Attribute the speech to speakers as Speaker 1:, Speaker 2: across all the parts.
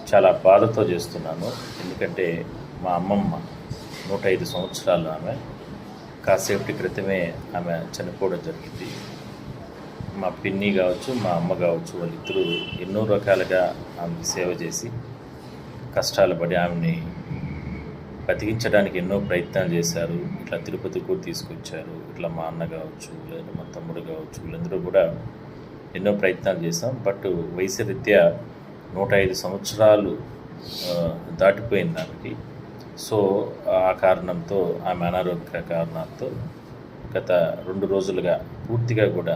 Speaker 1: చాలా బాధతో చేస్తున్నాను. ఎందుకంటే మా అమ్మమ్మ 105 సంవత్సరాలు ఆమె. కాసేపటి క్రితమే ఆమె చనిపోవడం జరిగింది. మా పిన్ని కావచ్చు, మా అమ్మ కావచ్చు, వాళ్ళిద్దరూ ఎన్నో రకాలుగా ఆమెకి సేవ చేసి కష్టాలు పడి ఆమెని బతికించడానికి ఎన్నో ప్రయత్నాలు చేశారు. ఇట్లా తిరుపతి కూడా తీసుకొచ్చారు. ఇట్లా మా అన్న కావచ్చు, లేదా మా తమ్ముడు కావచ్చు, వీళ్ళందరూ కూడా ఎన్నో ప్రయత్నాలు చేశాం. బట్ వయసు రీత్యా 105 సంవత్సరాలు దాటిపోయింది ఆమెకి. సో ఆ కారణంతో, ఆమె అనారోగ్య కారణాలతో గత 2 రోజులుగా పూర్తిగా కూడా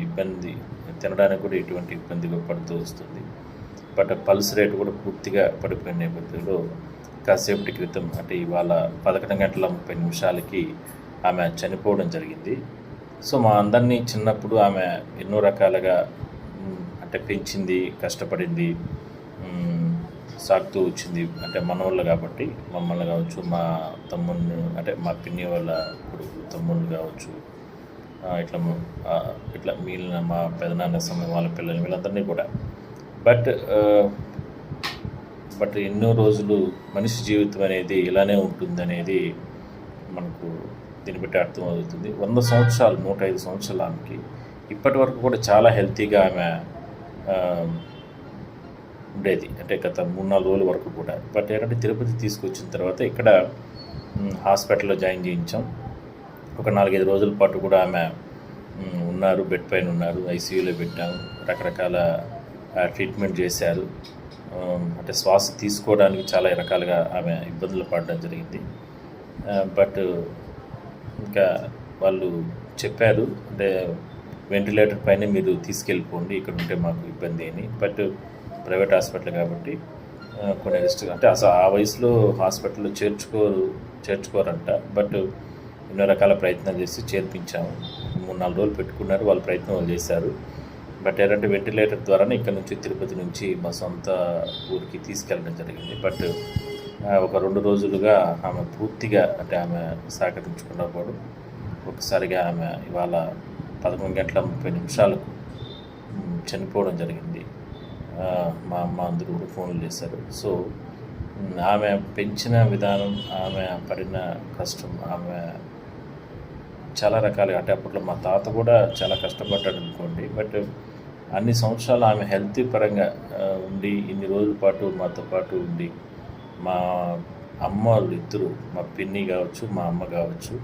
Speaker 1: ఇబ్బంది, తినడానికి కూడా ఎటువంటి ఇబ్బంది పడుతూ వస్తుంది. బట్ పల్స్ రేటు కూడా పూర్తిగా పడిపోయిన నేపథ్యంలో కాసేపటి క్రితం ఇవాళ 11:30 ఆమె చనిపోవడం జరిగింది. సో మా అందరినీ చిన్నప్పుడు ఆమె ఎన్నో రకాలుగా పెంచింది, కష్టపడింది, సాగుతూ వచ్చింది. మనవాళ్ళు కాబట్టి మమ్మల్ని కావచ్చు, మా తమ్ముళ్ళు మా పిన్ని వాళ్ళ కొడుకు తమ్ముళ్ళు కావచ్చు, ఇట్లా మిగిలిన మా పెదనాన్న సమయం వాళ్ళ పిల్లలు, వీళ్ళందరినీ కూడా. బట్ ఎన్నో రోజులు మనిషి జీవితం అనేది ఇలానే ఉంటుందనేది మనకు దీన్ని బట్టి అర్థమవుతుంది. 100 సంవత్సరాలు, 105 సంవత్సరాల ఆమెకి ఇప్పటి వరకు కూడా చాలా హెల్తీగా ఆమె ఉండేది. గత 3-4 రోజుల వరకు కూడా. బట్ తిరుపతి తీసుకొచ్చిన తర్వాత ఇక్కడ హాస్పిటల్లో జాయిన్ చేయించాం. ఒక 4-5 రోజుల పాటు కూడా ఆమె ఉన్నారు, బెడ్ పైన ఉన్నారు, ఐసీయూలో పెట్టాము. రకరకాల ట్రీట్మెంట్ చేశారు. శ్వాస తీసుకోవడానికి చాలా రకాలుగా ఆమె ఇబ్బందులు పడడం జరిగింది. బట్ ఇంకా వాళ్ళు చెప్పారు, వెంటిలేటర్ పైన మీరు తీసుకెళ్ళిపోండి, ఇక్కడ ఉంటే మాకు ఇబ్బంది అని. బట్ ప్రైవేట్ హాస్పిటల్ కాబట్టి కొన్ని అసలు ఆ వయసులో హాస్పిటల్లో చేర్చుకోరంట. బట్ ఎన్నో రకాల ప్రయత్నాలు చేసి చేర్పించాము. 3-4 రోజులు పెట్టుకున్నారు, వాళ్ళ ప్రయత్నం వాళ్ళు చేశారు. బట్ వెంటిలేటర్ ద్వారానే ఇక్కడ నుంచి, తిరుపతి నుంచి మా సొంత ఊరికి తీసుకెళ్ళడం జరిగింది. బట్ ఒక 2 రోజులుగా ఆమె పూర్తిగా ఆమె సహకరించుకున్నప్పుడు ఒకసారిగా ఆమె ఇవాళ 11:30 చనిపోవడం జరిగింది. మా అమ్మ అందరూ కూడా ఫోన్లు చేశారు. సో ఆమె పెంచిన విధానం, ఆమె పడిన కష్టం, ఆమె చాలా రకాలుగా అప్పట్లో మా తాత కూడా చాలా కష్టపడ్డాడు అనుకోండి. బట్ అన్ని సంవత్సరాలు ఆమె హెల్త్ పరంగా ఉండి, ఇన్ని రోజుల పాటు మాతో పాటు ఉండి, మా అమ్మ వాళ్ళు ఇద్దరు, మా పిన్ని కావచ్చు, మా అమ్మ కావచ్చు,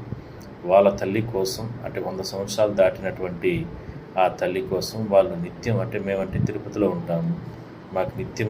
Speaker 1: వాళ్ళ తల్లి కోసం 100 సంవత్సరాలు దాటినటువంటి ఆ తల్లి కోసం వాళ్ళు నిత్యం మేమంటే తిరుపతిలో ఉంటాము, మాకు నిత్యం